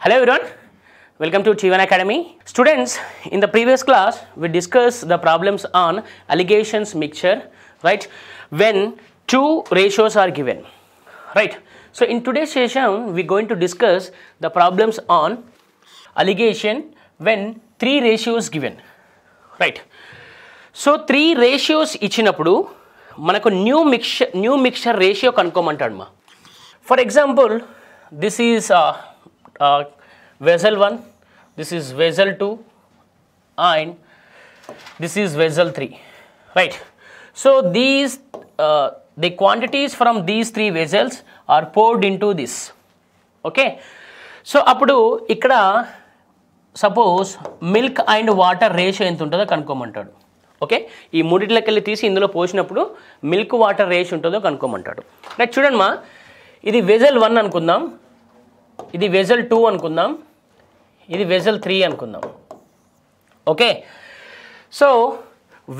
Hello everyone, welcome to T1 Academy. Students, in the previous class we discussed the problems on allegations mixture, right? When two ratios are given, right? So in today's session we are going to discuss the problems on allegation when three ratios given, right? So three ratios ఇచ్చినప్పుడు మనకు new mixture ratio కనుక్కోమంటాడు మా. For example this is vessel 1, this is vessel 2 and this is vessel 3, right? So these the quantities from these three vessels are poured into this, okay? So appudu ikkada suppose milk and water ratio ఎంత ఉంటుందో కనుక్కోమంటాడు, okay? ఈ మూడిట్లకెళ్ళి తీసి ఇందులో పోసినప్పుడు milk water ratio ఉంటుందో కనుక్కోమంటాడు. Right, చూడండి మా, ఇది వెజల్ 1 అనుకుందాం, ఇది వెజల్ 2 అనుకుందాం, ఇది వెజల్ 3 అనుకుందాం, ఓకే? సో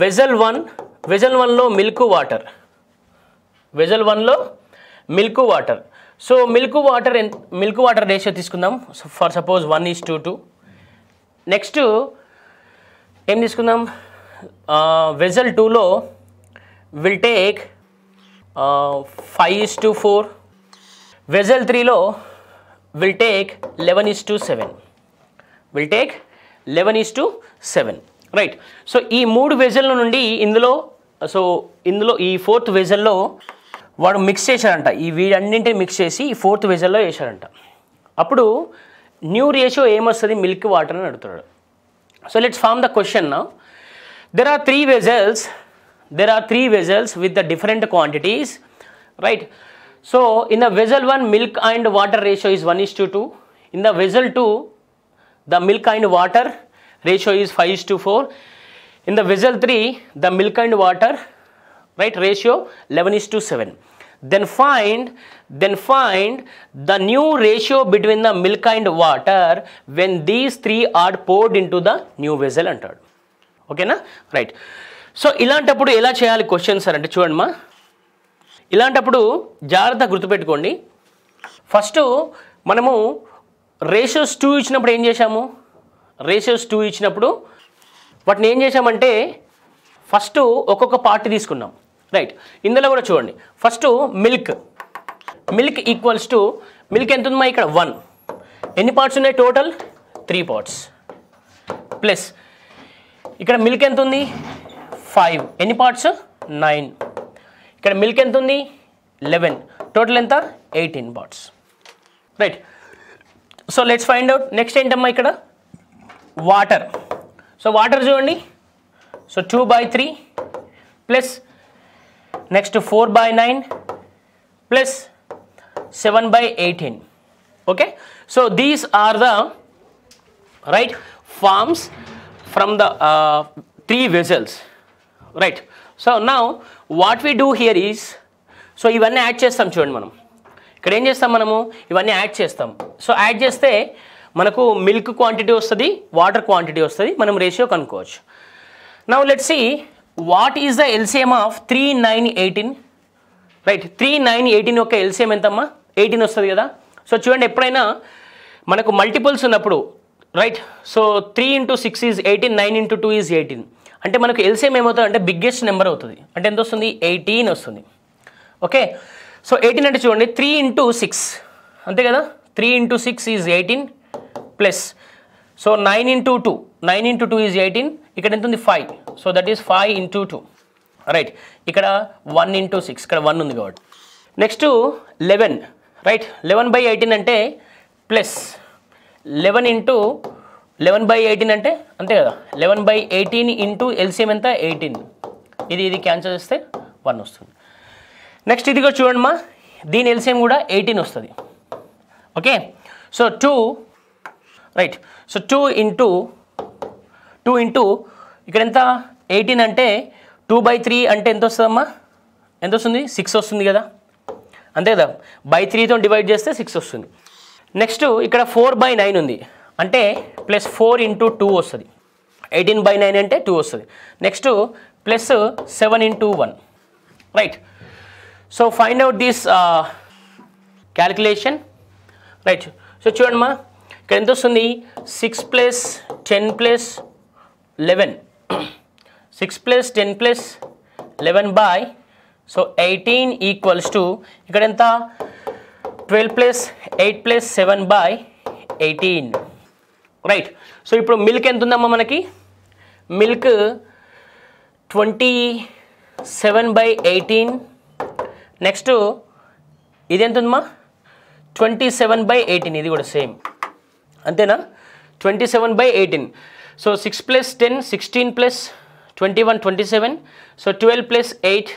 వెజల్ 1లో మిల్క్ వాటర్, వెజల్ 1లో milk water. So milk water ratio తీసుకుందాం. For suppose 1:2. నెక్స్ట్ ఏం తీసుకుందాం, వెజల్ 2లో విల్ టేక్ 5:4. వెజల్ 3లో will take 11:7, will take 11:7, right? So ఈ మూడు వెజల్ల నుండి ఇందులో ఈ ఫోర్త్ వెజల్లో వాడు మిక్స్ చేశాడంట, ఈ వీడన్నింటినీ మిక్స్ చేసి ఈ ఫోర్త్ వెజల్లో వేశాడంట. అప్పుడు న్యూ రేషియో ఏమొస్తుంది మిల్క్ వాటర్ అని అడుగుతాడు. So let's form the question now. there are three vessels with the different quantities, right? So in the vessel 1 milk and water ratio is 1:2. In the vessel 2 the milk and water ratio is 5:4. In the vessel 3 the milk and water, right, ratio 11:7. Then find the new ratio between the milk and water when these three are poured into the new vessel అంటాడు, ఓకేనా? Right. So ఇలాంటప్పుడు ఎలా చేయాలి questions అంటే చూడండి మా, ఇలాంటప్పుడు జాగ్రత్త గుర్తుపెట్టుకోండి. ఫస్ట్ మనము రేషియోస్ 2 ఇచ్చినప్పుడు ఏం చేశాము, రేషియోస్ 2 ఇచ్చినప్పుడు వాటిని ఏం చేశామంటే ఫస్ట్ ఒక్కొక్క పార్ట్ తీసుకున్నాం, రైట్? ఇందులో కూడా చూడండి, first milk equals to, milk ఎంత ఉందమ్మా ఇక్కడ 1, ఎన్ని పార్ట్స్ ఉన్నాయి టోటల్ 3 పార్ట్స్, ప్లస్ ఇక్కడ మిల్క్ ఎంత ఉంది 5, ఎన్ని పార్ట్స్ 9, ఇక్కడ మిల్క్ ఎంత ఉంది 11, టోటల్ ఎంత 18 parts, right? So let's find out. Next ఏంటమ్మా ఇక్కడ వాటర్. సో వాటర్ చూడండి, so 2/3 plus next 4/9 plus 7/18, okay? So these are the right forms from the 3 vessels, రైట్? So now what we do here is, so ఇవన్నీ add చేస్తాం చూడండి. మనం ఇక్కడ ఏం చేస్తాం, మనము ఇవన్నీ యాడ్ చేస్తాం. సో యాడ్ చేస్తే మనకు మిల్క్ క్వాంటిటీ వస్తుంది, వాటర్ క్వాంటిటీ వస్తుంది, మనం రేషియో కనుక్కోవచ్చు. Now let's see what is the LCM of 3, 9, 18, right? 3, 9, 18 యొక్క ఎల్సిఎం ఎంతమ్మా 18 వస్తుంది కదా. సో చూడండి, ఎప్పుడైనా మనకు మల్టిపుల్స్ ఉన్నప్పుడు, రైట్? So 3 × 6 is 18, 9 × 2 is 18. అంటే మనకు ఎల్సిఎం ఏమవుతుంది అంటే బిగ్గెస్ట్ నెంబర్ అవుతుంది. అంటే ఎంత వస్తుంది 18 వస్తుంది, ఓకే? సో 18 అంటే చూడండి 3 × 6 అంతే కదా, 3 × 6 ఈజ్ 18 ప్లస్, సో 9 × 2, 9 × 2 ఈజ్ 18, ఇక్కడ ఎంత ఉంది 5, సో దట్ ఈస్ 5 × 2, రైట్? ఇక్కడ 1 × 6, ఇక్కడ 1 ఉంది కాబట్టి. Next 11, right? 11/18 అంటే ప్లస్ 11/18 అంటే అంతే కదా, 11/18 ఇంటూ ఎల్సిఎం ఎంత 18, ఇది క్యాన్సిల్ చేస్తే 1 వస్తుంది. నెక్స్ట్ ఇది కూడా చూడండి మా, దీని ఎల్సిఎం కూడా 18 వస్తుంది, okay? So 2, right? So 2 into ఇక్కడ ఎంత 18 అంటే 2/3 అంటే ఎంత వస్తుందమ్మా, ఎంత వస్తుంది 6 వస్తుంది కదా, అంతే కదా? బై 3తో డివైడ్ చేస్తే 6 వస్తుంది. నెక్స్ట్ ఇక్కడ 4/9 ఉంది అంటే ప్లస్ 4 × 2 వస్తుంది, 18/9 అంటే 2 వస్తుంది. Next plus 7 × 1, right? So find out this calculation, right? So చూడండి మా, ఇక్కడ ఎంత వస్తుంది 6 plus 10 plus 11 6 plus 10 plus 11 by so 18 equals to ఇక్కడ ఎంత 12 plus 8 plus 7 by 18 right. So ఇప్పుడు మిల్క్ ఎంత ఉందమ్మా మనకి మిల్క్ 27/18 నెక్స్ట్ ఇది ఎంత ఉందమ్మా 27/18 ఇది కూడా సేమ్ అంతేనా 27/18 so 6 plus 10 16 plus 21 27 so 12 plus 8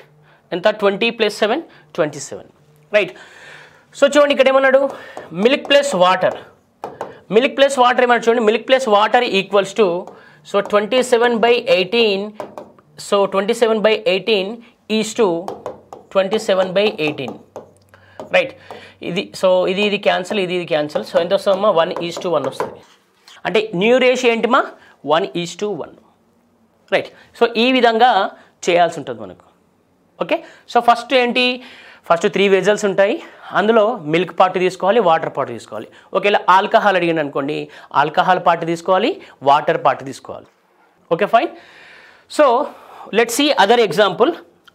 ఎంత 20 ప్లస్ 7 27 రైట్. సో చూడండి ఇక్కడ ఏమన్నాడు మిల్క్ ప్లస్ వాటర్ ఏమన్నా చూడండి milk plus water equals to so 27/18 so 27/18 is to 27/18 right. ఇది సో ఇది క్యాన్సిల్ ఇది క్యాన్సిల్ సో ఎంత వస్తుందమ్మా 1:1 వస్తుంది. అంటే న్యూ రేషియో ఏంటిమా 1:1 రైట్. సో ఈ విధంగా చేయాల్సి ఉంటుంది మనకు. ఓకే సో ఫస్ట్ ఏంటి ఫస్ట్ 3 వెజల్స్ ఉంటాయి అందులో మిల్క్ పార్ట్ తీసుకోవాలి వాటర్ పార్ట్ తీసుకోవాలి. ఒకవేళ ఆల్కహాల్ అడిగింది అనుకోండి ఆల్కహాల్ పార్ట్ తీసుకోవాలి వాటర్ పార్ట్ తీసుకోవాలి. Okay fine. So let's see other example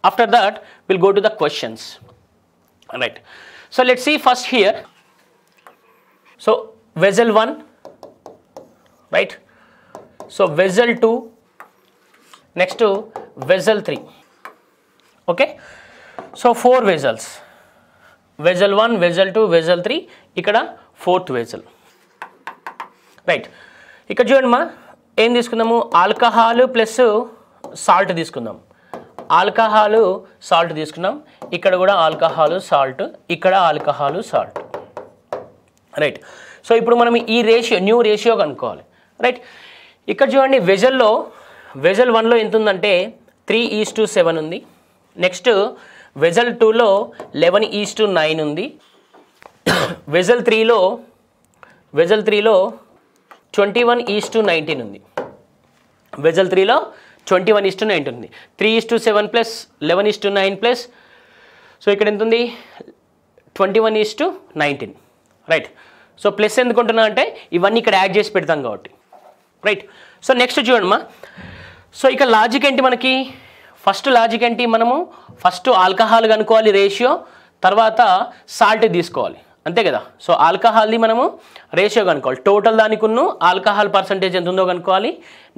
after that will go to the questions right. So let's see first here so vessel 1 right so vessel 2 next vessel 3 okay so 4 vessels vessel 1 vessel 2 vessel 3 ఇక్కడ 4th vessel right. ఇక్కడ చూడండి మా ఏం తీసుకుందాము alcohol plus salt తీసుకుందాం alcohol salt తీసుకున్నాం ఇక్కడ కూడా ఆల్కహాల్ సాల్ట్ ఇక్కడ ఆల్కహాల్ సాల్ట్ రైట్. సో ఇప్పుడు మనం ఈ రేషియో న్యూ రేషియో కనుక్కోవాలి రైట్. ఇక్కడ చూడండి వెజల్ 1లో ఎంత ఉందంటే 3:7 ఉంది. నెక్స్ట్ వెజల్ 2లో 11:9 ఉంది. వెజల్ 3లో 21:19 ఉంది. వెజల్ 3లో 21:19 ఉంది. 3:7 ప్లస్ 11:9 ప్లస్ సో ఇక్కడ ఎంత ఉంది 21:19 రైట్. సో ప్లస్ ఎందుకుంటున్నా అంటే ఇవన్నీ ఇక్కడ యాడ్ చేసి పెడతాం కాబట్టి రైట్. సో నెక్స్ట్ చూడమ్మా సో ఇక లాజిక్ ఏంటి మనకి ఫస్ట్ లాజిక్ ఏంటి మనము ఫస్ట్ ఆల్కహాల్ కనుక్కోవాలి రేషియో తర్వాత సాల్ట్ తీసుకోవాలి అంతే కదా. సో ఆల్కహాల్ది మనము రేషియో కనుక్కోవాలి టోటల్ దానికి ఉన్న ఆల్కహాల్ పర్సంటేజ్ ఎంత ఉందో కనుక్కోవాలి.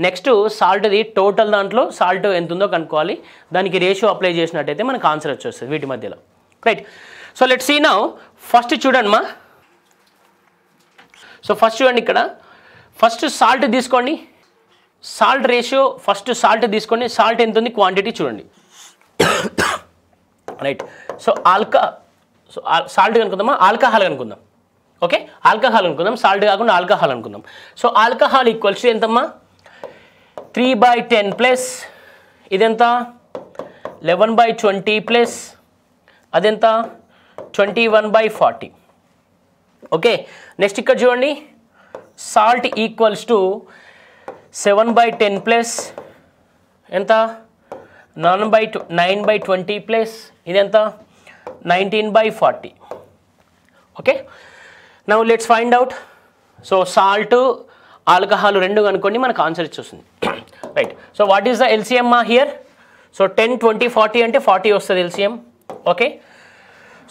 నెక్స్ట్ సాల్ట్ది టోటల్ దాంట్లో సాల్ట్ ఎంత ఉందో కనుక్కోవాలి. దానికి రేషియో అప్లై చేసినట్టయితే మనకు ఆన్సర్ వచ్చేస్తుంది వీటి మధ్యలో right. So let's see now first చూడండి మా సో ఫస్ట్ చూడండి ఇక్కడ ఫస్ట్ సాల్ట్ తీసుకోండి సాల్ట్ రేషియో ఫస్ట్ సాల్ట్ తీసుకోండి సాల్ట్ ఎంత ఉంది క్వాంటిటీ చూడండి రైట్. సో సాల్ట్ కనుక్కుందామా ఆల్కహాల్ కనుక్కుందాం ఓకే ఆల్కహాల్ అనుకుందాం సాల్ట్ కాకుండా ఆల్కహాల్ అనుకుందాం. సో ఆల్కహాల్ ఈక్వల్స్ ఎంతమ్మా 3/10 ప్లస్ ఇదెంత 11/20 ప్లస్ అదెంత 21/40 ఓకే. నెక్స్ట్ ఇక్కడ చూడండి సాల్ట్ ఈక్వల్స్ టు 7/10 ప్లస్ ఎంత 9/20 ప్లస్ ఇదెంత 19/40 okay. Now let's find out. So salt alcohol రెండు కనుక్కోండి మనకు ఆన్సర్ ఇచ్చేస్తుంది right. So what is the LCM here so 10 20 40 అంటే 40 వస్తుంది LCM okay.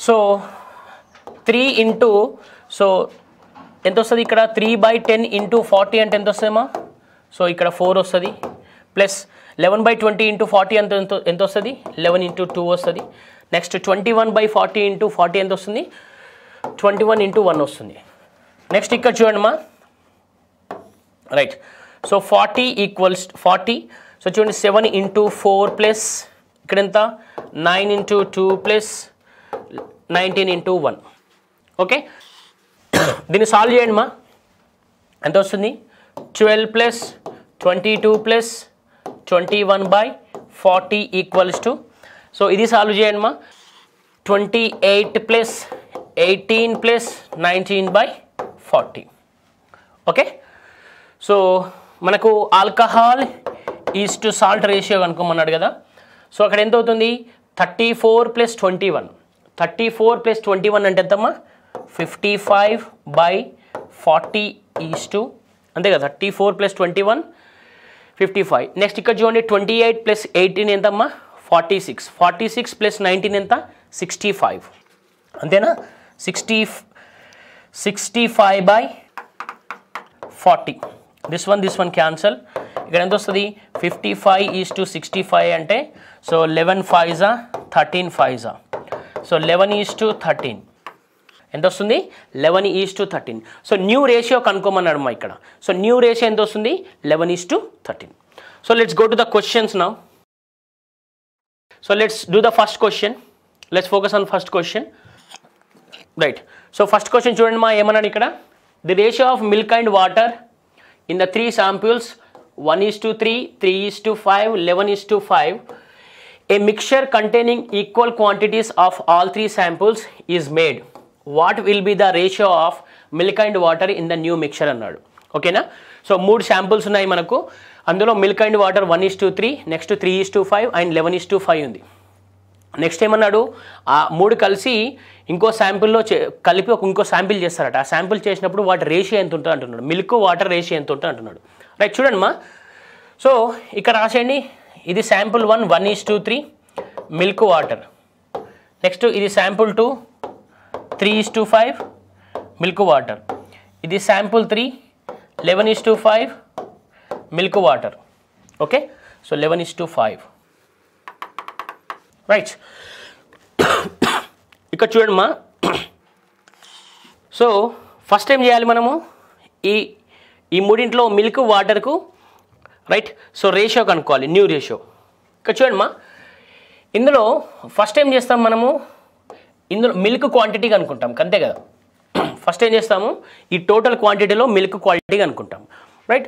So 3 into so ఎంత వస్తుంది ఇక్కడ 3/10 ఇంటూ 40 అంటే ఎంత వస్తుందమ్మా సో ఇక్కడ 4 వస్తుంది ప్లస్ 11/20 ఇంటూ 40 ఎంత వస్తుంది 11 ఇంటూ 2 వస్తుంది. నెక్స్ట్ 21/40 ఇంటూ 40 ఎంత వస్తుంది 21 ఇంటూ 1 వస్తుంది. నెక్స్ట్ ఇక్కడ చూడండి మా రైట్. సో 40 ఈక్వల్స్ 40 సో చూడండి 7 ఇంటూ 4 ప్లస్ ఇక్కడ ఎంత 9 ఇంటూ 2 ప్లస్ 19 ఇంటూ 1 ఓకే. దీన్ని సాల్వ్ చేయండి మా ఎంత వస్తుంది 12 plus 22 plus 21/40 equals to so ఇది సాల్వ్ చేయండి మా 28 ప్లస్ 18 ప్లస్ 19/40 ఓకే. సో మనకు alcohol is to salt ratio కనుక్కోమన్నాడు కదా. సో అక్కడ ఎంత అవుతుంది 34 ప్లస్ 21 34 ప్లస్ 21 అంటే ఎంతమ్మా 55/40 40 ఈస్ టు అంతే కదా 34 ప్లస్ 21 55. నెక్స్ట్ ఇక్కడ చూడండి 28 ప్లస్ 18 ఎంతమ్మా 46. 46 ప్లస్ 19 ఎంత 65 అంతేనా 65 బై 40. This one cancel. ఇక్కడ ఎంత వస్తుంది 55 ఈస్ టు 65 అంటే సో 11 5 13 5 సో 11 ఈస్ టు 13 ఎంత వస్తుంది 11 is to 13. So new ratio కనుక్కోమన్నాడు మా ఇక్కడ. సో న్యూ రేషియో ఎంత వస్తుంది 11 is to 13. So let's go to the questions now. So let's do the first question. Let's focus on first question. Right. So first question చూడండి మా ఏమన్నాడు ఇక్కడ the ratio of milk and water in the 3 samples 1:3, 3:5, 11:5. A mixture containing equal quantities of all 3 samples is made. What will be the ratio of milk and water in the new mixture అన్నాడు. ఓకేనా. So 3 samples ఉన్నాయి మనకు. అందులో milk and water 1:3, next 3:5 and 11:5 ఉంది. Next ఏమన్నాడు ఆ 3 కలిసి ఇంకో శాంపుల్లో కలిపి ఇంకో శాంపిల్ చేస్తారట. ఆ శాంపిల్ చేసినప్పుడు వాటి రేషియో ఎంత ఉంటుంది అంటున్నాడు. మిల్క్ వాటర్ రేషియో ఎంత ఉంటుంది అంటున్నాడు. రైట్ చూడండి మా. సో ఇక్కడ రాసేయండి ఇది శాంపుల్ 1 1:3 మిల్క్ వాటర్. నెక్స్ట్ ఇది శాంపుల్ 2 3:5 మిల్క్ వాటర్. ఇది sample 3 11:5 milk water. Okay. So 11:5 right. ఇక్కడ చూడండి మా. సో ఫస్ట్ ఏం చేయాలి మనము ఈ మూడింట్లో మిల్క్ వాటర్కు రైట్. సో రేషియో కనుక్కోవాలి న్యూ రేషియో. ఇక్కడ చూడండి మా ఇందులో ఫస్ట్ ఏం చేస్తాం మనము ఇందులో మిల్క్ క్వాంటిటీ కనుక్కుంటాం అంతే కదా. ఫస్ట్ ఏం చేస్తాము ఈ టోటల్ క్వాంటిటీలో మిల్క్ క్వాంటిటీ కనుక్కుంటాం రైట్.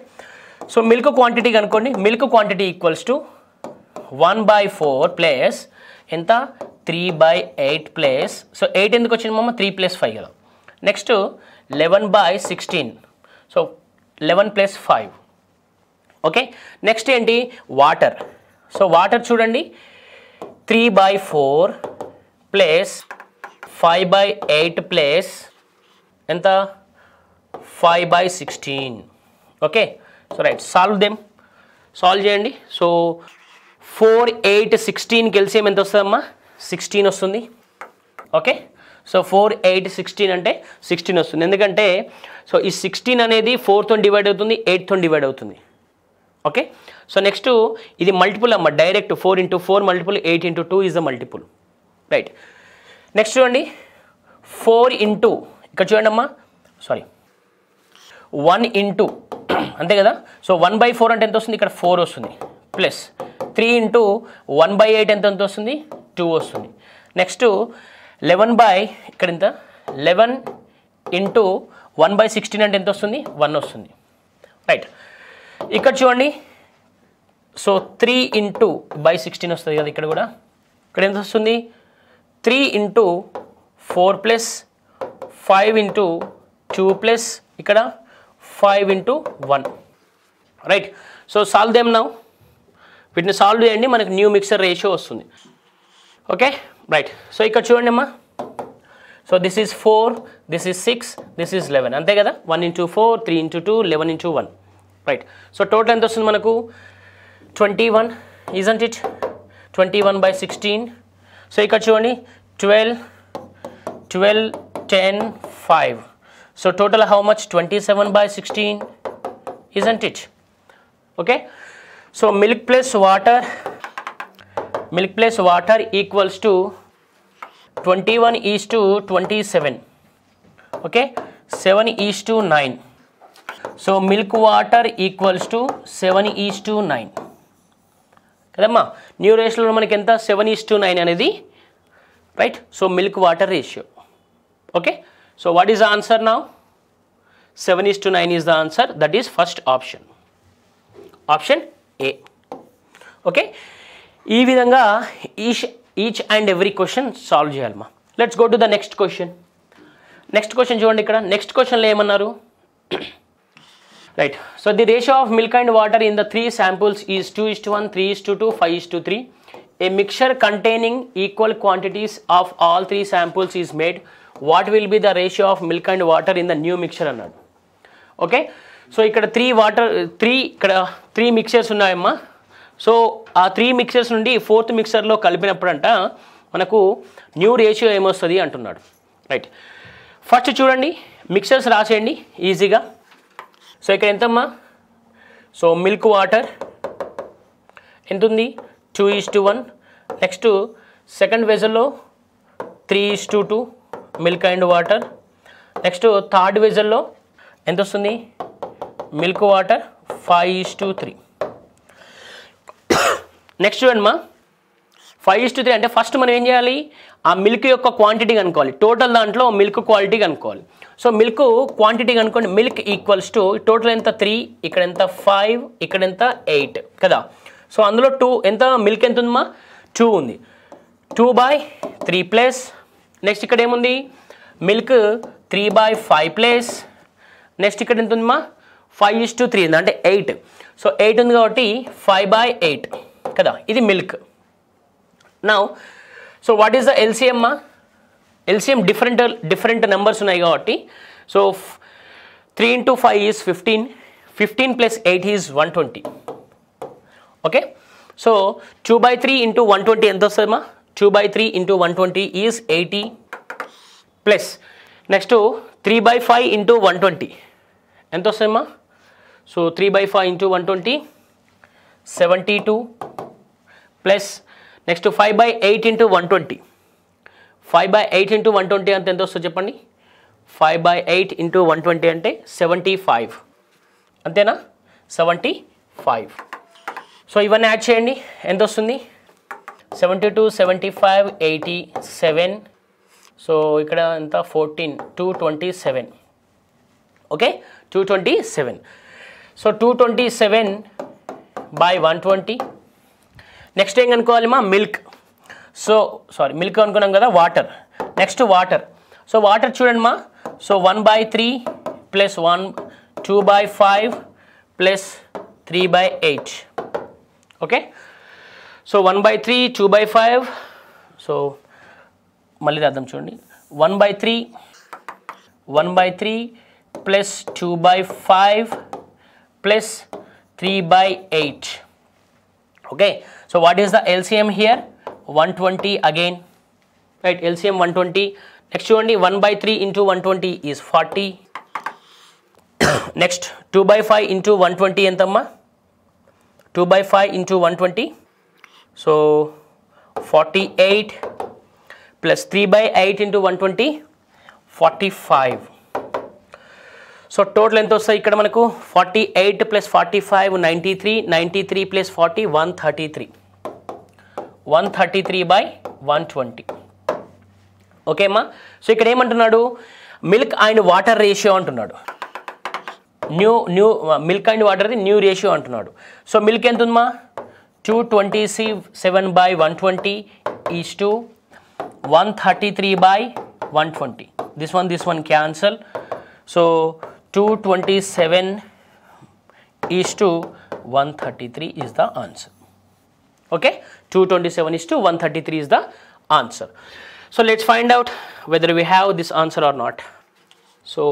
సో మిల్క్ క్వాంటిటీ కనుక్కోండి. Milk quantity equals to 1/4 plus ఎంత 3/8 ప్లస్ సో 8 ఎందుకు వచ్చింది మమ్మ 3 + 5 కదా. Next 11/16 so 11 + 5. ఓకే. నెక్స్ట్ ఏంటి వాటర్. సో వాటర్ చూడండి 3/4 ప్లస్ 5/8 ప్లస్ ఎంత 5/16. ఓకే. సో రైట్ సాల్వ్ చేయండి. సో 4 8 16 ఎల్సిఎం ఎంత వస్తుందమ్మా 16 వస్తుంది. ఓకే. సో 4 8 16 అంటే 16 వస్తుంది. ఎందుకంటే సో ఈ 16 అనేది 4తో డివైడ్ అవుతుంది 8తో డివైడ్ అవుతుంది. ఓకే. సో నెక్స్ట్ ఇది మల్టిపుల్ అమ్మ direct 4 × 4 multiple 8 × 2 is the multiple right. Next చూడండి 4 ఇంటూ ఇక్కడ చూడండి అమ్మా సారీ 1 ఇంటూ అంతే కదా. సో 1/4 అంటే ఎంత వస్తుంది ఇక్కడ 4 వస్తుంది ప్లస్ 3 ఇంటూ 1/8 ఎంత వస్తుంది 2 వస్తుంది. నెక్స్ట్ 11 ఇక్కడ ఎంత 11 ఇంటూ 1/16 అంటే ఎంత వస్తుంది 1 వస్తుంది రైట్. ఇక్కడ చూడండి సో 3 ఇంటూ 16 వస్తుంది కదా. ఇక్కడ కూడా ఇక్కడ ఎంత వస్తుంది 3 ఇంటూ 4 ప్లస్ 5 ఇంటూ 2 ప్లస్ ఇక్కడ 5 into 1 right. So solve them now. వీటిని సాల్వ్ చేయండి మనకి న్యూ మిక్సర్ రేషియో వస్తుంది. Okay right. సో ఇక్కడ చూడండి అమ్మా. So this is 4 this is 6 this is 11 అంతే కదా. 1 × 4 3 × 2 11 × 1 రైట్. సో టోటల్ ఎంత వస్తుంది మనకు 21 isn't it 21/16. సో ఇక్కడ చూడండి 12 10 5 so total how much 27/16 isn't it. Okay. So milk plus water equals to 21:27. Okay. 7:9. So milk water equals to 7:9 కదమ్మా. New రేషియోలో మనకి ఎంత 7:9 అనేది right. So milk water ratio. Okay. So what is the answer now 7:9 is the answer. That is first option A. Okay. ఈ విధంగా each and every question solve చేయాలమ్మా. Let's go to the next question. Next question చూడండి. ఇక్కడ next క్వశ్చన్లో ఏమన్నారు right. So the ratio of milk and water in the 3 samples is 2:1 3:2 5:3. A mixture containing equal quantities of all 3 samples is made. What will be the ratio of milk and water in the new mixture అన్నాడు. Okay. So ఇక్కడ 3 mixtures ఉన్నాయమ్మా. So ఆ 3 mixtures నుండి 4th మిక్చర్లో కలిపినప్పుడంట మనకు new ratio ఏమొస్తుంది అంటున్నాడు. Right, first చూడండి mixtures రాసేయండి ఈజీగా. సో ఇక్కడ ఎంతమ్మా? సో మిల్క్ వాటర్ ఎంత ఉంది? 2:1. నెక్స్ట్ సెకండ్ వెజల్లో 3:2 milk and water. Next third వెజల్లో ఎంత వస్తుంది? Milk water 5:3. నెక్స్ట్ చూడమ్మా, 5:3 అంటే ఫస్ట్ మనం ఏం చేయాలి? ఆ మిల్క్ యొక్క క్వాంటిటీ కనుక్కోవాలి. టోటల్ దాంట్లో మిల్క్ క్వాలిటీ కనుక్కోవాలి. సో మిల్క్ క్వాంటిటీ కనుక్కోండి. మిల్క్ ఈక్వల్స్ టు టోటల్ ఎంత? 3, ఇక్కడ ఎంత? 5, ఇక్కడ ఎంత? 8 కదా. సో అందులో 2 ఎంత? మిల్క్ ఎంత ఉందమ్మా? 2 ఉంది. 2/3 ప్లస్ నెక్స్ట్ ఇక్కడ ఏముంది? మిల్క్ 3/5 ప్లస్ నెక్స్ట్ ఇక్కడ ఎంత ఉందమ్మా? 5:3 ఉంది అంటే 8. సో 8 ఉంది కాబట్టి 5/8 కదా, ఇది milk. Now so what is the LCM? LCM different numbers ఉన్నాయి కాబట్టి so 3 into 5 is 15. 15 plus 8 is 120. Okay. So 2/3 into 120 ఎంత వస్తుందమ్మా? 2/3 into 120 is 80 plus next 3/5 into 120 ఎంత వస్తుందమ్మా? So 3/5 into 120 72 plus next 5/8 into 120. 5/8 into 120 అంటే ఎంత వస్తుంది చెప్పండి? 5/8 into 120 అంటే 75. అంతేనా? 75. సో ఇవన్నీ యాడ్ చేయండి, ఎంత వస్తుంది? 72, 75, 87. సో ఇక్కడ ఎంత? 14, 227. ఓకే, 227. సో 227/120. నెక్స్ట్ ఏం కనుక్కోవాలి మా? మిల్క్. సో సారీ మిల్క్ అనుకున్నాం కదా, water. Next water. So water చూడండి మా. So 1/3 plus 2/5 plus 3/8. Okay. So 1/3, 2/5. So మళ్ళీ రాద్దాం చూడండి. 1/3 plus 2/5 plus 3/8. okay. So what is the LCM here? 120 again, right? LCM 120. Next only 1/3 into 120 is 40. Next 2/5 into 120 entamma? 2/5 into 120. So 48 plus 3/8 into 120 45. So total ఎంత వస్తాయి ఇక్కడ మనకు? 48 plus 45 93. 93 plus 40 133. 133/120. Okay అమ్మా. So ఇక్కడ ఏమంటున్నాడు? మిల్క్ అండ్ వాటర్ రేషియో అంటున్నాడు. New milk and వాటర్ది new ratio అంటున్నాడు. సో మిల్క్ ఎంత ఉందమ్మా? 227/120 is to 133/120. This one cancel. So 227 is to 133 is the answer. Okay, 227 is to 133 is the answer. So let's find out whether we have this answer or not. So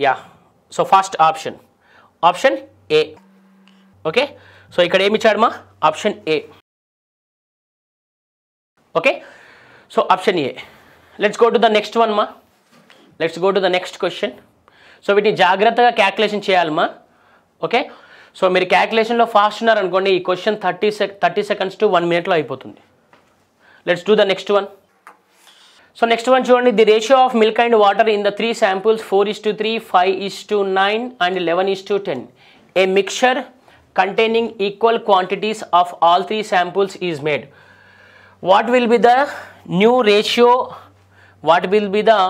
yeah, so first option A. Okay, so ikkada em ichadma? Option A. Okay, so option A. Let's go to the next one ma. Let's go to the next question. So వీటిని జాగ్రత్తగా calculation చేయాలమ్మా. Okay, so మీరు క్యాల్కులేషన్లో fast ఉన్నారు అనుకోండి, ఈ question 30 seconds to 1 minute అయిపోతుంది. Let's do the next one. So next one చూడండి. The ratio of milk and water in the 3 samples 4:3, 5:9 and 11:10. A mixture containing equal quantities of all 3 samples is made. What will be the new ratio? What will be the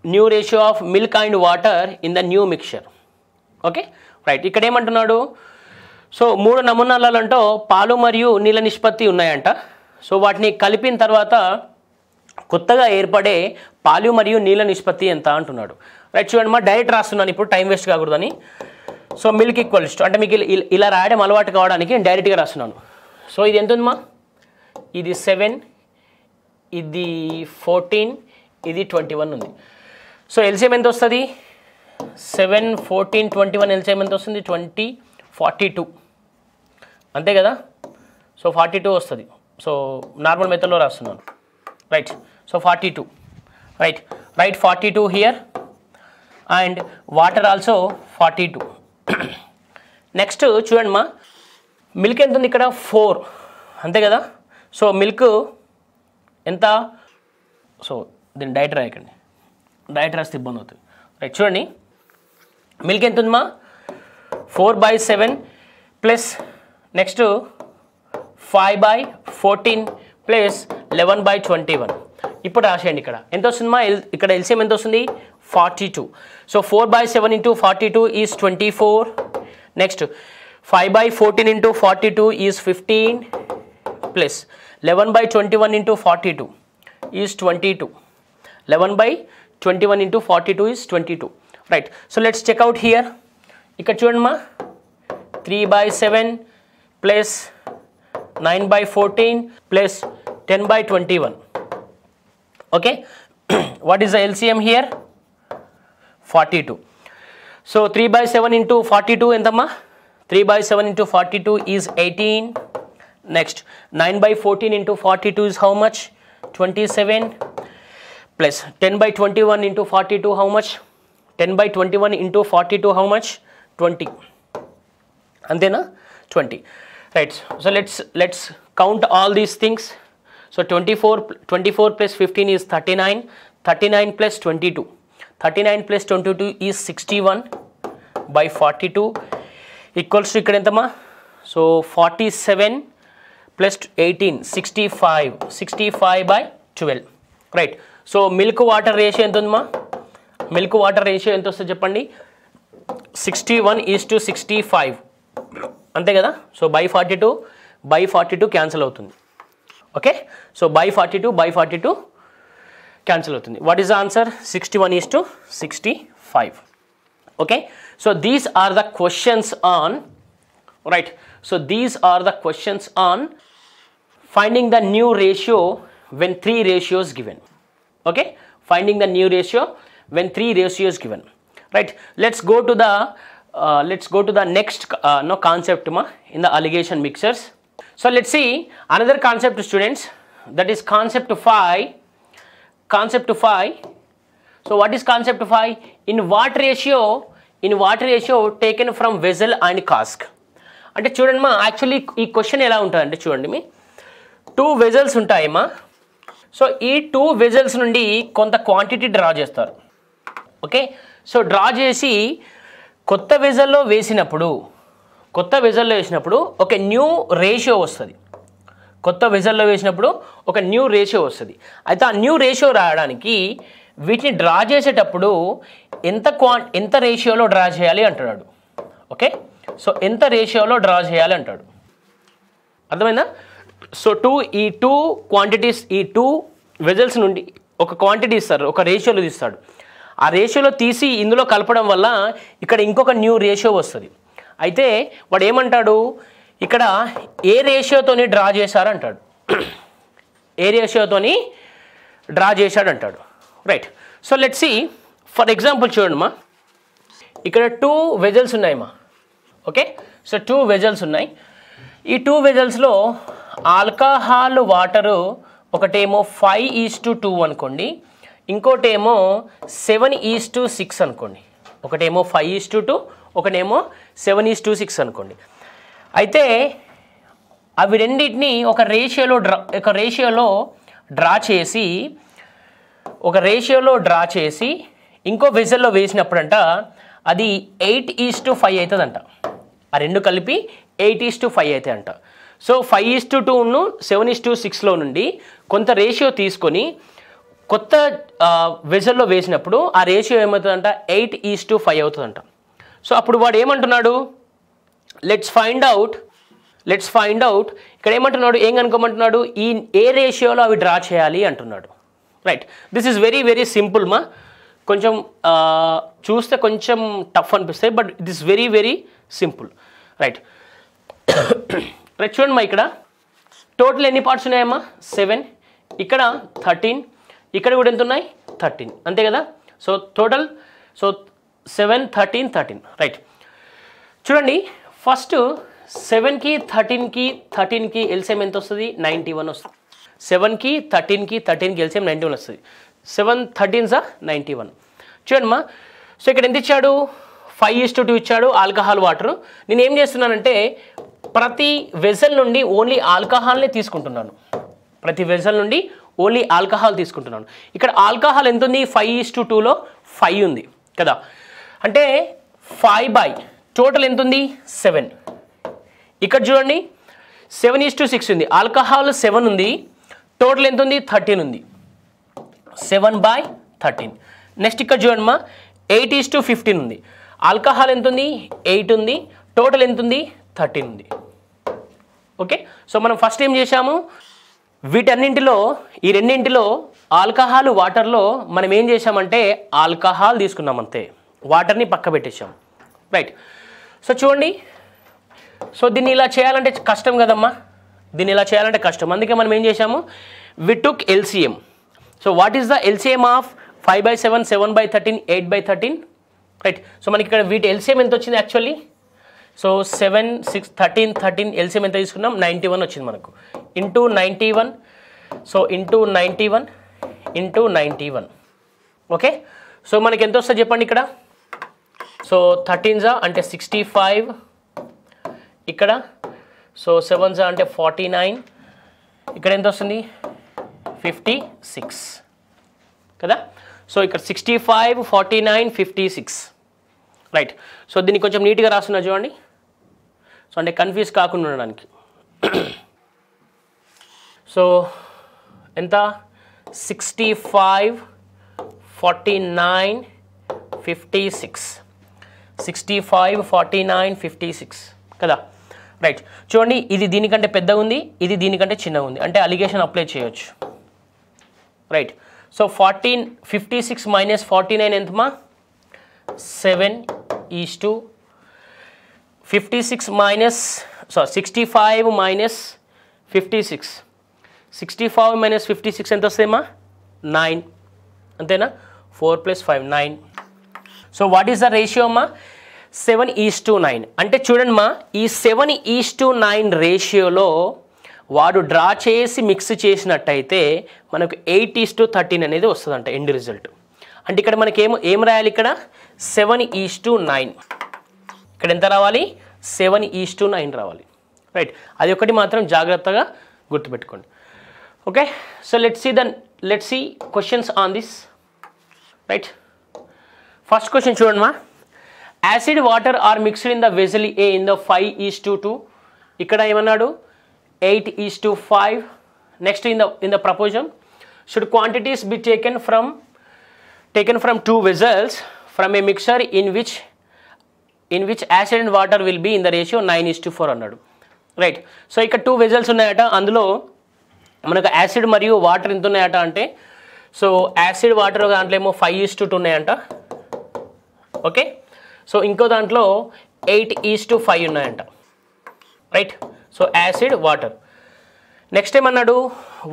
new ratio of milk and water in the new mixture? Okay right. ఇక్కడ ఏమంటున్నాడు? So 3 నమూనాలలో పాలు మరియు నీళ్ళ నిష్పత్తి ఉన్నాయంట. So వాటిని కలిపిన తర్వాత కొత్తగా ఏర్పడే పాలు మరియు నీళ్ళ నిష్పత్తి ఎంత అంటున్నాడు. రైట్, చూడండి మా డైరెక్ట్ రాస్తున్నాను ఇప్పుడు, టైం వేస్ట్ కాకూడదని. సో మిల్క్ ఈక్వల్స్ టు, అంటే మీకు ఇలా రాయడం అలవాటు కావడానికి నేను డైరెక్ట్గా రాస్తున్నాను. సో ఇది ఎంత ఉందమ్మా? ఇది 7, ఇది 14, ఇది 21 ఉంది. సో ఎల్సిఎం ఎంత వస్తుంది? 7, 14, 21 ఎల్సిఎం ఎంత వస్తుంది? 20, 42 అంతే కదా. సో 42 వస్తుంది. సో నార్మల్ మెథడ్లో రాస్తున్నాను, right. So 42, right. Right 42 here and water also 42. Next చూడండి మా, మిల్క్ ఎంత ఉంది ఇక్కడ? 4 అంతే కదా. సో మిల్క్ ఎంత? సో దీన్ని డైట్ రాయకండి, డైట్ రాస్తే ఇబ్బంది అవుతుంది, రైట్. చూడండి మిల్క్ ఎంత ఉందమ్మా? 4/7 ప్లస్ నెక్స్ట్ 5/14 ప్లస్ 11/21. ఇప్పుడు రాసేయండి. ఇక్కడ ఎంత వస్తుందమ్మా? ఇక్కడ ఎల్సిఎం ఎంత వస్తుంది? 42. So 4/7 into 42 is 24. Next 5/14 into 42 is 15 plus 11/21 into 42 is 22. 11/21 into 42 is 22. Right. So let's check out here. ఇక్కడ చూడండి మా, 3/7 plus 9/14 plus 10/21. Okay. What is the LCM here? 42. So 3/7 into 42 ఎంతమ్మా? 3/7 into 42 is 18. Next 9/14 into 42 is how much? 27 plus 10/21 into 42 how much? 10/21 into 42 how much? 20. Antena? 20. Right. So let's count all these things. So 24 plus 15 is 39. 39 plus 22. 39 plus 22 is 61/42 equals to ikkada entama? So 47 plus 18, 65. 65/12. Right. So milk water ratio ఎంత ఉందమ్మా? Milk water ratio ఎంత వస్తుంది చెప్పండి? 61:65 అంతే కదా. So by42 cancel అవుతుంది. Okay. So by42 cancel అవుతుంది. What is the answer? 61:65. Okay. So these are the questions on, right. So these are the questions on finding the new ratio when 3 ratios given. Okay, finding the new ratio when 3 ratios given, right. Let's go to the next concept in the allegation mixtures. So let's see another concept, students, that is concept 5. So what is concept 5? In what ratio taken from vessel and cask. అంటే చూడండి మా, actually ఈ question ఎలా ఉంటుందంటే చూడండి మీ, 2 vessels ఉంటాయమ్మా. So ఈ 2 vessels నుండి కొంత క్వాంటిటీ డ్రా చేస్తారు. ఓకే. సో డ్రా చేసి కొత్త వెజల్లో వేసినప్పుడు ఒక న్యూ రేషియో వస్తుంది. అయితే ఆ న్యూ రేషియో రావడానికి వీటిని డ్రా చేసేటప్పుడు ఎంత రేషియోలో డ్రా చేయాలి అంటున్నాడు. ఓకే. సో ఎంత రేషియోలో డ్రా చేయాలి అంటాడు. అర్థమైందా? సో ఈ టూ క్వాంటిటీస్, ఈ 2 వెజల్స్ నుండి ఒక క్వాంటిటీ ఇస్తారు, ఒక రేషియోలో తీస్తాడు. ఆ రేషియోలో తీసి ఇందులో కలపడం వల్ల ఇక్కడ ఇంకొక న్యూ రేషియో వస్తుంది. అయితే వాడు ఏమంటాడు, ఇక్కడ ఏ రేషియోతోని డ్రా చేశారంటాడు. ఏ రేషియోతోని డ్రా చేశాడంటాడు, right. So let's see, for example చూడండిమా, ఇక్కడ 2 వెజల్స్ ఉన్నాయమ్మా. ఓకే. సో 2 వెజల్స్ ఉన్నాయి. ఈ 2 వెజల్స్లో ఆల్కహాల్ వాటరు ఒకటేమో 5:2 అనుకోండి, ఇంకోటేమో 7:6 అనుకోండి. ఒకటేమో 5:2, ఒకటేమో 7:6 అనుకోండి. అయితే అవి రెండింటిని ఒక రేషియోలో డ్రా చేసి ఇంకో వెజల్లో వేసినప్పుడంట అది 8:5 అవుతుందంట. ఆ రెండు కలిపి 8:5 అవుతాయంట. సో 5:2ను 7:6లో నుండి కొంత రేషియో తీసుకొని కొత్త వెజల్లో వేసినప్పుడు ఆ రేషియో ఏమవుతుందంట? 8:5 అవుతుందంట. సో అప్పుడు వాడు ఏమంటున్నాడు, లెట్స్ ఫైండ్ అవుట్ ఇక్కడ ఏమంటున్నాడు, ఏం కనుక్కోమంటున్నాడు, ఏ రేషియోలో అవి డ్రా చేయాలి అంటున్నాడు, right. This is very very simple మా. కొంచెం చూస్తే కొంచెం టఫ్ అనిపిస్తాయి, but it is very very simple, right. Right. చూడండి మా, ఇక్కడ టోటల్ ఎన్ని పార్ట్స్ ఉన్నాయమ్మా? 7. ఇక్కడ 13, ఇక్కడ కూడా ఎంత ఉన్నాయి? 13, అంతే కదా. So total, so 7 13 13 right. చూడండి ఫస్ట్ 7కి 13కి ఎల్సిఎం ఎంత వస్తుంది? 91 వస్తుంది. 7కి 13కి ఎల్సిఎం 91 వస్తుంది. 7 13s 91. చూడండి మా, సో ఇక్కడ ఎంత ఇచ్చాడు? 5:2 ఇచ్చాడు ఆల్కహాల్ వాటర్. నేను ఏం చేస్తున్నానంటే ప్రతి వెజల్ నుండి ఓన్లీ ఆల్కహాల్నే తీసుకుంటున్నాను. ప్రతి వెజల్ నుండి ఓన్లీ ఆల్కహాల్ తీసుకుంటున్నాను. ఇక్కడ ఆల్కహాల్ ఎంత ఉంది? 5:2లో 5 ఉంది కదా. అంటే 5 టోటల్ ఎంత ఉంది? 7. ఇక్కడ చూడండి 7:6 ఉంది. ఆల్కహాల్ 7 ఉంది, టోటల్ ఎంత ఉంది? 13 ఉంది. 7/13. నెక్స్ట్ ఇక్కడ చూడండి మా 8:15 ఉంది. ఆల్కహాల్ ఎంత ఉంది? 8 ఉంది, టోటల్ ఎంత ఉంది? 13 ఉంది. ఓకే, సో మనం ఫస్ట్ ఏం చేశాము, వీటన్నింటిలో ఈ రెండింటిలో ఆల్కహాల్ వాటర్లో మనం ఏం చేశామంటే ఆల్కహాల్ తీసుకున్నాం అంతే, వాటర్ని పక్క పెట్టేశాం. రైట్. సో చూడండి, సో దీన్ని ఇలా చేయాలంటే కష్టం కదమ్మా, దీన్ని ఇలా చేయాలంటే కష్టం. అందుకే మనం ఏం చేశాము, we took LCM. So what is the LCM of 5/7, 7/13, 8/13? Right. So మనకి ఇక్కడ వీటి ఎల్సిఎం ఎంత వచ్చింది యాక్చువల్లీ? సో 7 6 13 ఎల్సిఎం ఎంత తీసుకున్నాం? 91 వచ్చింది మనకు. Into 91, so into 91. Okay, so మనకి ఎంత వస్తుంది చెప్పండి ఇక్కడ? సో 13s అంటే 65 ఇక్కడ, సో 7s అంటే 49, ఇక్కడ ఎంత వస్తుంది? 56 కదా. సో ఇక్కడ 65 49 56. రైట్. సో దీన్ని కొంచెం నీట్గా రాస్తున్నా చూడండి, సో అంటే కన్ఫ్యూజ్ కాకుండా ఉండడానికి. సో ఎంత? 65 49 56. 65 49 56 కదా. రైట్. చూడండి, ఇది దీనికంటే పెద్దగా ఉంది, ఇది దీనికంటే చిన్నగా ఉంది, అంటే అలిగేషన్ అప్లై చేయొచ్చు. Right. So 56 minus 49 ఎంతమా? 7:56 minus 65 minus 56. 65 minus 56 ఎంత వస్తుందమ్మా? 9. అంతేనా? 4 + 5 9. So what is the ratio అమ్మా? 7:9. అంటే చూడండి మా, ఈ 7:9 రేషియోలో వాడు డ్రా చేసి మిక్స్ చేసినట్టయితే మనకు 8:13 అనేది వస్తుందంట ఎండ్ రిజల్ట్. అంటే ఇక్కడ మనకి ఏం రాయాలి? ఇక్కడ 7:9. ఇక్కడ ఎంత రావాలి? 7:9 రావాలి. రైట్. అది ఒకటి మాత్రం జాగ్రత్తగా గుర్తుపెట్టుకోండి. Okay, so let's see questions on this. Right. First question చూడండి మా, acid water are mixed in the vessel A in the 5:2. ఇక్కడ ఏమన్నాడు? 8:5. Next in the proportion, should quantities be taken from 2 vessels from a mixture in which acid and water will be in the ratio 9:4 అన్నాడు. Right. So ఇక్కడ 2 vessels ఉన్నాయట, అందులో మనకు acid మరియు water ఎంత ఉన్నాయట అంటే, సో యాసిడ్ వాటర్ దాంట్లో ఏమో 5:2 ఉన్నాయంట. ఓకే, సో ఇంకో దాంట్లో 8:5 ఉన్నాయంట. Right. So acid water. Next ఏమన్నాడు,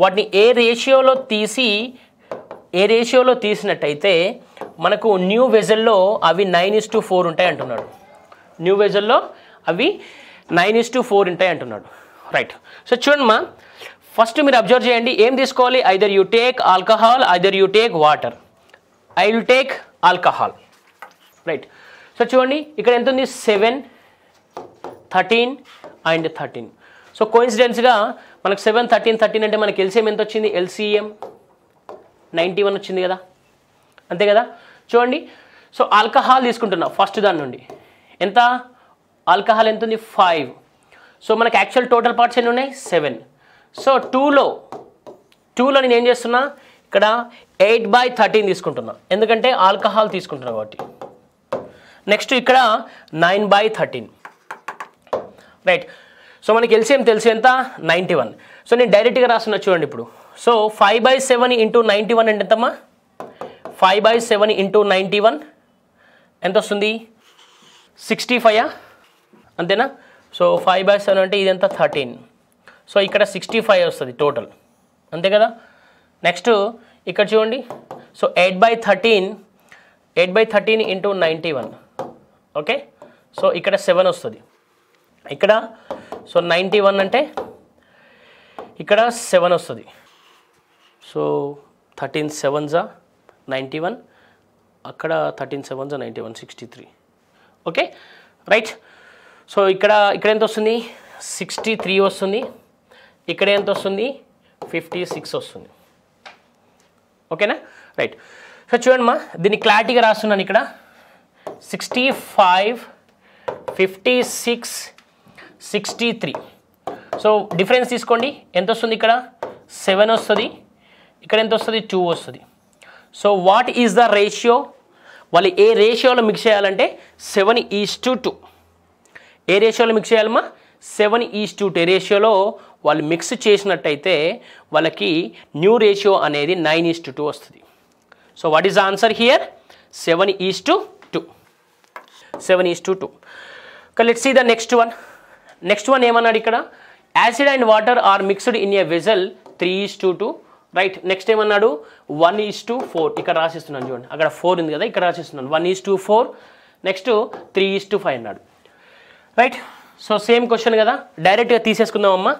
వాటిని ఏ రేషియోలో తీసినట్టయితే మనకు న్యూ వెజల్లో అవి 9:4 ఉంటాయి అంటున్నాడు. న్యూ వెజల్లో అవి 9:4 ఉంటాయి అంటున్నాడు. రైట్. సో చూడండి మా, ఫస్ట్ మీరు అబ్జర్వ్ చేయండి, ఏం తీసుకోవాలి? Either you take alcohol, either you take water. I will take alcohol. Right. So చూడండి, ఇక్కడ ఎంత ఉంది? 7 13 అండ్ 13. సో కోఇన్సిడెన్స్గా మనకు 7 13 13 అంటే మనకి ఎల్సిఎం ఎంత వచ్చింది? ఎల్సిఎం 91 వచ్చింది కదా, అంతే కదా. చూడండి, సో ఆల్కహాల్ తీసుకుంటున్నా ఫస్ట్ దాని నుండి. ఎంత ఆల్కహాల్ ఎంత ఉంది? 5. సో మనకి యాక్చువల్ టోటల్ పార్ట్స్ ఎన్ని ఉన్నాయి? 7. సో 2లో నేను ఏం చేస్తున్నా, ఇక్కడ 8/13 తీసుకుంటున్నా, ఎందుకంటే ఆల్కహాల్ తీసుకుంటున్నా కాబట్టి. నెక్స్ట్ ఇక్కడ 9/13. రైట్. సో మనకి ఎల్సిఎం తెలుసు ఎంత? 91. సో నేను డైరెక్ట్గా రాస్తున్నా చూడండి ఇప్పుడు. సో 5/7 ఇంటూ 91 అంటే ఎంతమ్మా? 5/7 ఇంటూ 91 ఎంత వస్తుంది? 65. అంతేనా? సో 5/7 అంటే ఇదంతా 13. సో ఇక్కడ 65 వస్తుంది టోటల్, అంతే కదా. నెక్స్ట్ ఇక్కడ చూడండి, సో 8/13 8/13 ఇంటూ 91. ఓకే, సో ఇక్కడ 7 వస్తుంది ఇక్కడ. సో 91 అంటే ఇక్కడ 7 వస్తుంది. సో 13 7s 91, అక్కడ 13 7s 91, 63. Okay right. సో ఇక్కడ ఎంత వస్తుంది? 63 వస్తుంది. ఇక్కడ ఎంత వస్తుంది? 56 వస్తుంది. ఓకేనా రైట్. సో చూడండి మా, దీన్ని క్లారిటీగా రాస్తున్నాను ఇక్కడ. 65 56 63. సో డిఫరెన్స్ తీసుకోండి, ఎంత వస్తుంది? ఇక్కడ 7 వస్తుంది, ఇక్కడ ఎంత వస్తుంది? 2 వస్తుంది. So what is the ratio? వాళ్ళు ఏ రేషియోలో మిక్స్ చేయాలంటే 7:2. ఏ రేషియోలో మిక్స్ చేయాలమ్మా? 7:2 రేషియోలో వాళ్ళు మిక్స్ చేసినట్టయితే వాళ్ళకి న్యూ రేషియో అనేది 9:2 వస్తుంది. So what is the answer here? 7:2. 7:2. Okay, let's see the next one. Next one ఏమన్నాడు ఇక్కడ? Acid and water are mixed in a vessel 3:2. Right. Next ఏమన్నాడు? 1:4. ఇక్కడ రాసిస్తున్నాను చూడండి, అక్కడ 4 ఉంది కదా, ఇక్కడ రాసిస్తున్నాను 1:4. నెక్స్ట్ 3:5 అన్నాడు. రైట్. సో సేమ్ క్వశ్చన్ కదా, డైరెక్ట్గా తీసేసుకుందామమ్మా,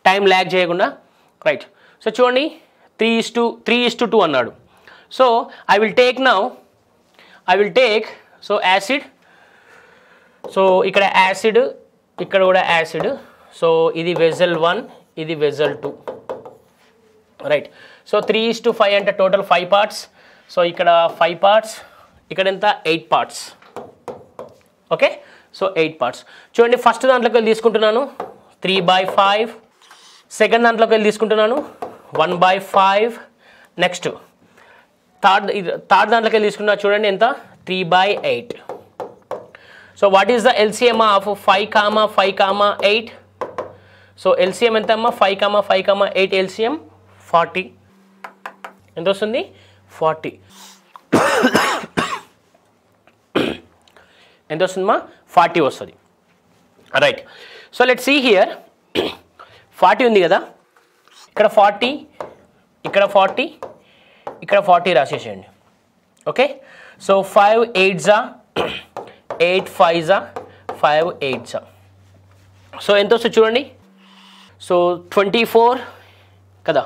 టైం ల్యాగ్ చేయకుండా. రైట్. సో చూడండి 3:2 అన్నాడు. So I will take so acid. So ఇక్కడ యాసిడ్, ఇక్కడ కూడా యాసిడ్. సో ఇది వెజల్ 1, ఇది వెజల్ 2. రైట్. సో 3:5 అంటే టోటల్ 5 పార్ట్స్. సో ఇక్కడ 5 పార్ట్స్, ఇక్కడ ఎంత? 8 పార్ట్స్. Okay, so 8 parts. చూడండి, ఫస్ట్ దాంట్లోకి వెళ్ళి తీసుకుంటున్నాను 3/5. సెకండ్ దాంట్లోకి వెళ్ళి తీసుకుంటున్నాను 1/5. నెక్స్ట్ థర్డ్ దాంట్లోకి వెళ్ళి తీసుకున్నా చూడండి ఎంత? 3/8. So what is the LCM of 5, 8? So LCM ఎంత అమ్మా? 5, 8 ఎల్సిఎం 40. ఎంత వస్తుంది? 40. ఎంత వస్తుందమ్మా? 40 వస్తుంది. Right. So let's see here. 40 ఉంది కదా, ఇక్కడ 40, ఇక్కడ 40, ఇక్కడ 40 రాసేసేయండి. Okay. So 5 8s 8 5s 5 8s. So ఎంత వస్తుంది చూడండి? సో 24 కదా,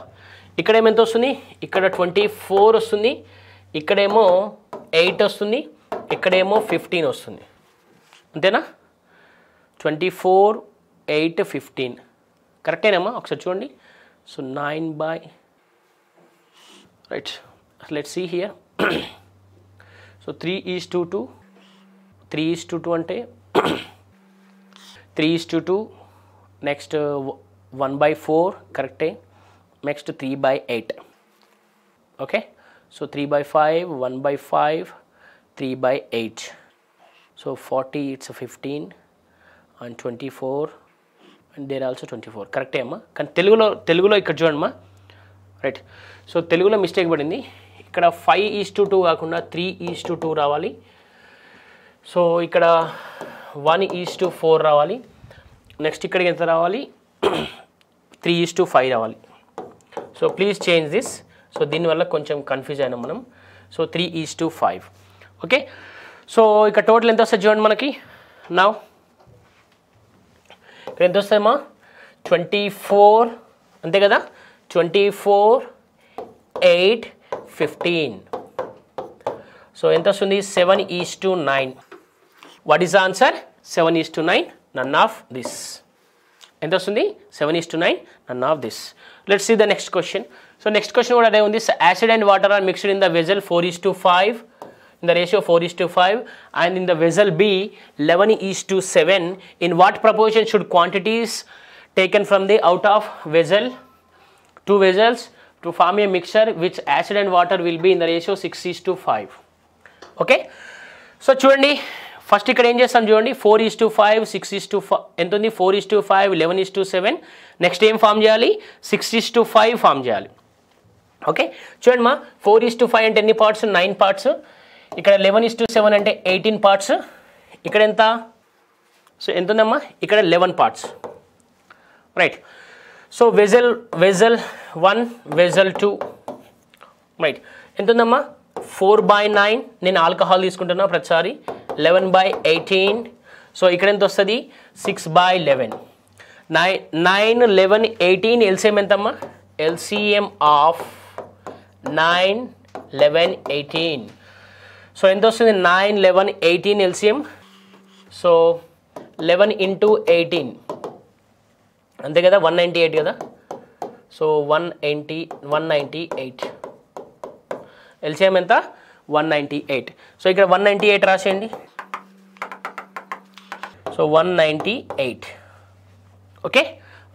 ఇక్కడేమో ఎంత వస్తుంది? ఇక్కడ 24 వస్తుంది, ఇక్కడేమో 8 వస్తుంది, ఇక్కడేమో 15 వస్తుంది. అంతేనా? 24 8 15 కరెక్టేనమ్మా? ఒకసారి చూడండి. So 9 right. Let's see here. So 3:2. 3:2 అంటే 3:2. నెక్స్ట్ 1/4 కరెక్టే. Next 3/8. Okay. So 3/5, 1/5, 3/8. So 40 it's 15 and 24 and there also 24. కరెక్టే అమ్మా. కానీ తెలుగులో ఇక్కడ చూడమ్మా. రైట్. సో తెలుగులో మిస్టేక్ పడింది. ఇక్కడ 5:2 కాకుండా 3:2 రావాలి. సో ఇక్కడ 1:4 రావాలి. నెక్స్ట్ ఇక్కడికి ఎంత రావాలి? 3:5 రావాలి. So please change this. So దీనివల్ల కొంచెం కన్ఫ్యూజ్ అయినాం మనం. సో 3:5. ఓకే. సో ఇక్కడ టోటల్ ఎంత వస్తుంది చూడండి మనకి. నా ఇక్కడ ఎంత వస్తుందమ్మా? 24 అంతే కదా. 24 8 15. సో ఎంత వస్తుంది? 7:9. What is the answer? 7:9. None of this. ఎంత వస్తుంది? 7:9. None of this. Let's see the next question. So next question కూడా అదే ఉంది. Acid and water are mixed in the vessel 4:5, in the ratio 4:5, and in the vessel B 11:7. In what proportion should quantities taken from the out of vessel, 2 vessels, to form a mixture which acid and water will be in the ratio 6:5? Okay. So చూడండి, first ఇక్కడ ఏం చేస్తాం చూడండి. 4:5 6:5 ఎంత ఉంది? 4:5 11:7. Next ఏం form చేయాలి? 6:5 form చేయాలి. ఓకే. చూడండి మా, 4:5 అంటే ఎన్ని పార్ట్స్? 9 పార్ట్స్. ఇక్కడ 11:7 అంటే 18 పార్ట్స్. ఇక్కడ ఎంత? సో ఎంత ఉందమ్మా? ఇక్కడ 11 parts. Right. So vessel 1 vessel 2 right ఎంత ఉందమ్మా? 4/9 నేను ఆల్కహాల్ తీసుకుంటున్నా ప్రతిసారి 11/18 సో ఇక్కడ ఎంత వస్తుంది 6/11 9 11 18 ఎల్సిఎం ఎంతమ్మా ఎల్సిఎం ఆఫ్ 9 11 18 సో ఎంత వస్తుంది 9 11 18 ఎల్సిఎం సో 11 into 18 అంతే కదా 198 కదా సో 198 ఎల్సిఎం ఎంత 198 సో ఇక్కడ 198 రాసేయండి సో 198 ఓకే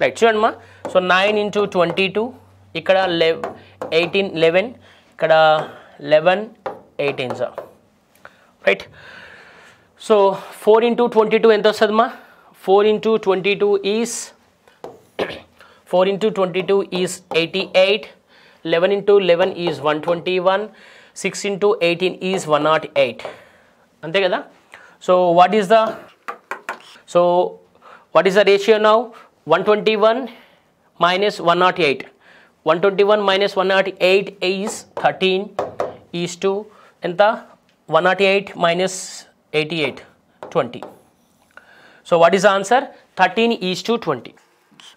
రైట్ చూడండి మా సో 9 into 22 ఇక్కడ 11 ఇక్కడ 11 18 సార్ రైట్ సో 4 into 22 ఎంత వస్తుంది మా 4 into 22 is 4 into 22 is 88 11 into 11 is 121 6 into 18 is 108 అంతే కదా so what is the ratio now 121 minus 108 121 minus 108 is 13 is to ఎంత 108 minus 88 20 so what is the answer 13 is to 20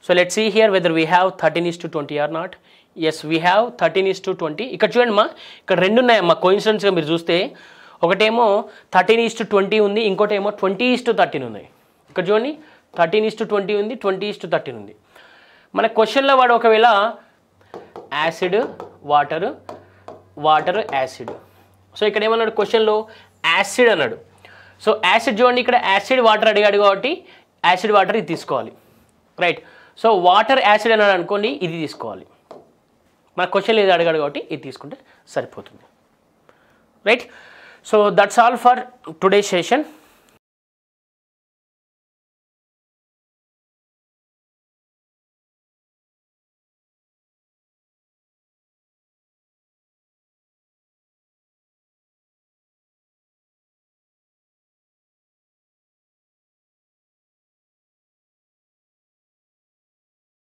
so let's see here whether we have 13 is to 20 or not yes we have 13 is to 20 ఇక్కడ చూడండి మా ఇక్కడ రెండు ఉన్నాయమ్మా కోఇన్సిడెన్స్గా మీరు చూస్తే ఒకటేమో 13 is to 20 ఉంది ఇంకోటేమో 20 is to 13 ఉన్నాయి ఇక్కడ చూడండి 13 is to 20 ఉంది 20 is to 13 ఉంది మన క్వశ్చన్లో వాడు ఒకవేళ యాసిడ్ వాటర్ యాసిడ్ సో ఇక్కడ ఏమన్నాడు క్వశ్చన్లో యాసిడ్ అన్నాడు సో యాసిడ్ చూడండి ఇక్కడ యాసిడ్ వాటర్ అడిగాడు కాబట్టి యాసిడ్ వాటర్ ఇది తీసుకోవాలి రైట్ సో వాటర్ యాసిడ్ అన్నాడు అనుకోండి ఇది తీసుకోవాలి మన క్వశ్చన్లో ఇది అడిగాడు కాబట్టి ఇది తీసుకుంటే సరిపోతుంది right so that's all for today session